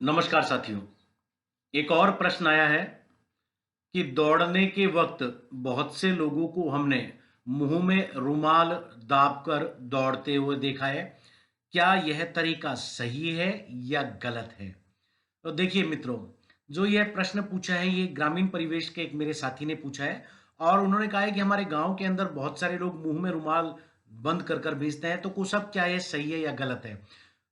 नमस्कार साथियों। एक और प्रश्न आया है कि दौड़ने के वक्त बहुत से लोगों को हमने मुंह में रुमाल दाबकर दौड़ते हुए देखा है। क्या यह तरीका सही है या गलत है? तो देखिए मित्रों, जो यह प्रश्न पूछा है ये ग्रामीण परिवेश के एक मेरे साथी ने पूछा है और उन्होंने कहा है कि हमारे गांव के अंदर बहुत सारे लोग मुंह में रुमाल बंद कर कर भेजते हैं, तो कुछ अब क्या ये सही है या गलत है?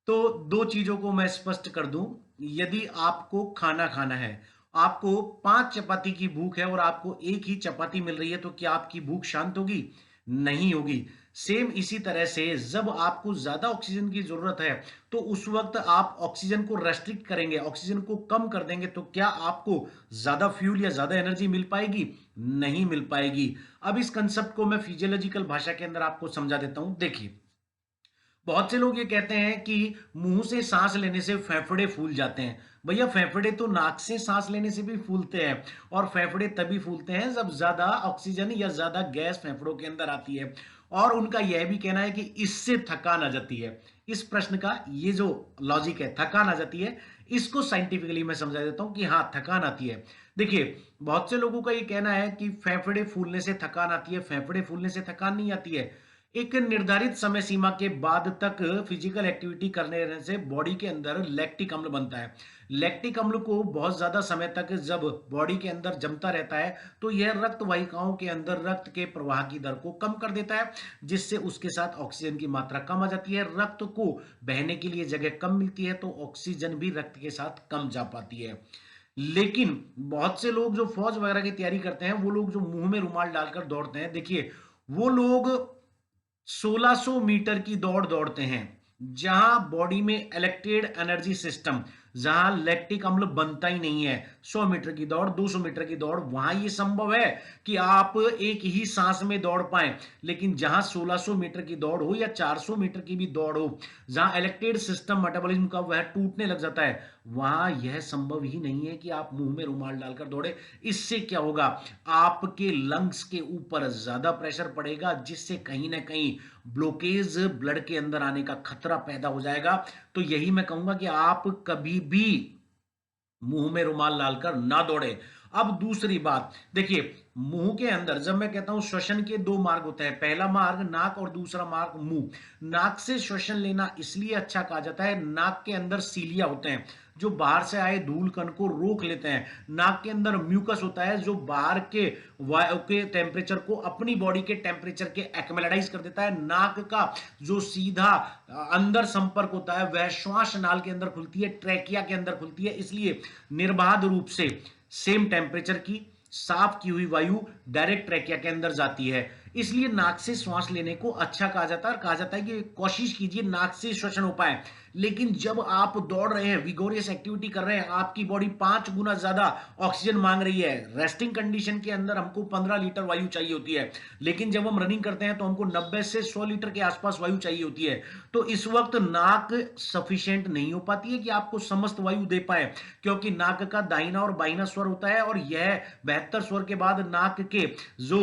तो 2 चीज़ों को मैं स्पष्ट कर दूँ, यदि आपको खाना खाना है, आपको 5 चपाती की भूख है और आपको 1 ही चपाती मिल रही है, तो क्या आपकी भूख शांत होगी? नहीं होगी। सेम इसी तरह से जब आपको ज़्यादा ऑक्सीजन की ज़रूरत है, तो उस वक़्त आप ऑक्सीजन को रेस्ट्रिक्ट करेंगे, ऑक्सीजन को कम कर देंगे, तो क्या आपको ज़्यादा फ्यूल या ज़्यादा एनर्जी मिल पाएगी? नहीं मिल पाएगी। अब इस कांसेप्ट को मैं फिजियोलॉजिकल भाषा के अंदर आपको समझा देता हूँ। देखिए, बहुत से लोग ये कहते हैं कि मुंह से सांस लेने से फेफड़े फूल जाते हैं। भैया, फेफड़े तो नाक से सांस लेने से भी फूलते हैं और फेफड़े तभी फूलते हैं जब ज्यादा ऑक्सीजन या ज्यादा गैस फेफड़ों के अंदर आती है। और उनका यह भी कहना है कि इससे थकान आ जाती है। इस प्रश्न का ये जो लॉजिक है, थकान आ जाती है, इसको साइंटिफिकली मैं समझा देता हूं कि हाँ, थकान आती है। देखिए, बहुत से लोगों का ये कहना है कि फेफड़े फूलने से थकान आती है। फेफड़े फूलने से थकान नहीं आती है। एक निर्धारित समय सीमा के बाद तक फिजिकल एक्टिविटी करने से बॉडी के अंदर लैक्टिक अम्ल बनता है। लैक्टिक अम्ल को बहुत ज्यादा समय तक जब बॉडी के अंदर जमता रहता है, तो यह रक्त वाहिकाओं के अंदर रक्त के प्रवाह की दर को कम कर देता है, जिससे उसके साथ ऑक्सीजन की मात्रा कम आ जाती है। रक्त को बहने के लिए जगह कम मिलती है, तो ऑक्सीजन भी रक्त के साथ कम जा पाती है। लेकिन बहुत से लोग जो फौज वगैरह की तैयारी करते हैं, वो लोग जो मुंह में रुमाल डालकर दौड़ते हैं, देखिए, वो लोग 1600 मीटर की दौड़ दौड़ते हैं, जहां बॉडी में इलेक्ट्रेड एनर्जी सिस्टम, जहां लैक्टिक अम्ल बनता ही नहीं है। 100 मीटर की दौड़, 200 मीटर की दौड़, वहां ये संभव है कि आप एक ही सांस में दौड़ पाए। लेकिन जहां 1600 मीटर की दौड़ हो या 400 मीटर की भी दौड़ हो, जहां इलेक्ट्रेड सिस्टम मेटाबॉलिज्म का वह टूटने लग जाता है, वहां यह संभव ही नहीं है कि आप मुंह में रुमाल डालकर दौड़े। इससे क्या होगा? आपके लंग्स के ऊपर ज्यादा प्रेशर पड़ेगा, जिससे कहीं ना कहीं ब्लॉकेज, ब्लड के अंदर आने का खतरा पैदा हो जाएगा। तो यही मैं कहूंगा कि आप कभी भी मुंह में रुमाल डालकर ना दौड़े। अब दूसरी बात, देखिए, मुंह के अंदर जब मैं कहता हूं श्वसन के 2 मार्ग होते हैं, पहला मार्ग नाक और दूसरा मार्ग मुंह। नाक से श्वसन लेना इसलिए अच्छा कहा जाता है, नाक के अंदर सीलिया होते हैं जो बाहर से आए धूल कण को रोक लेते हैं। नाक के अंदर म्यूकस होता है जो बाहर के वायु के टेम्परेचर को अपनी बॉडी के टेम्परेचर के एक्मेलाइज कर देता है। नाक का जो सीधा अंदर संपर्क होता है, वह श्वास नाल के अंदर खुलती है, ट्रैकिया के अंदर खुलती है। इसलिए निर्बाध रूप से सेम टेम्परेचर की साफ की हुई वायु डायरेक्ट ट्रैकिया के अंदर जाती है। इसलिए नाक से श्वास लेने को अच्छा कहा जाता है और कहा जाता है कि कोशिश कीजिए नाक से श्वसन हो पाए। लेकिन जब आप दौड़ रहे हैं, विगोरियस एक्टिविटी कर रहे हैं, आपकी बॉडी 5 गुना ज्यादा ऑक्सीजन मांग रही है। रेस्टिंग कंडीशन के अंदर हमको 15 लीटर वायु चाहिए होती है, लेकिन जब हम रनिंग करते हैं तो हमको 90 से 100 लीटर के आसपास वायु चाहिए होती है। तो इस वक्त नाक सफिशिएंट नहीं हो पाती है कि आपको समस्त वायु दे पाए, क्योंकि नाक का दाहिना और बाइना स्वर होता है और यह 72 स्वर के बाद नाक के जो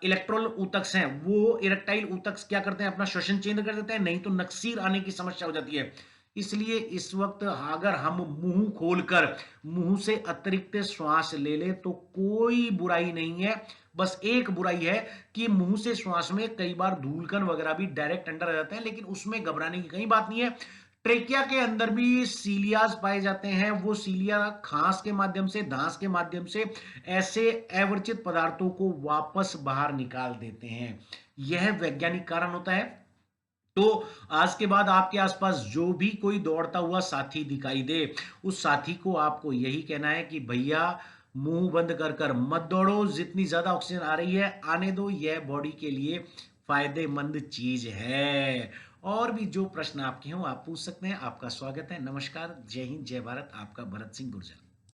इलेक्ट्रोल ऊतक हैं, वो इरेक्टाइल ऊतक क्या करते हैं? अपना श्वसन चेंज कर देते हैं, नहीं तो नक्सीर आने की समस्या हो जाती है। इसलिए इस वक्त अगर हम मुंह खोलकर मुंह से अतिरिक्त श्वास ले लें तो कोई बुराई नहीं है। बस एक बुराई है कि मुंह से श्वास में कई बार धूलकण वगैरह भी डायरेक्ट अंदर आ जाते हैं, लेकिन उसमें घबराने की कहीं बात नहीं है। ट्रेकिया के अंदर भी सीलियाज पाए जाते हैं। वो सीलिया खांस के माध्यम से, दांत के माध्यम से ऐसे अवर्जित पदार्थों को वापस बाहर निकाल देते हैं। यह वैज्ञानिक कारण होता है। तो आज के बाद आपके आसपास जो भी कोई दौड़ता हुआ साथी दिखाई दे, उस साथी को आपको यही कहना है कि भैया, मुंह बंद कर कर मत दौड़ो। जितनी ज्यादा ऑक्सीजन आ रही है आने दो, यह बॉडी के लिए फायदेमंद चीज है। और भी जो प्रश्न आपके हों आप पूछ सकते हैं। आपका स्वागत है। नमस्कार, जय हिंद, जय भारत। आपका भरत सिंह गुर्जर।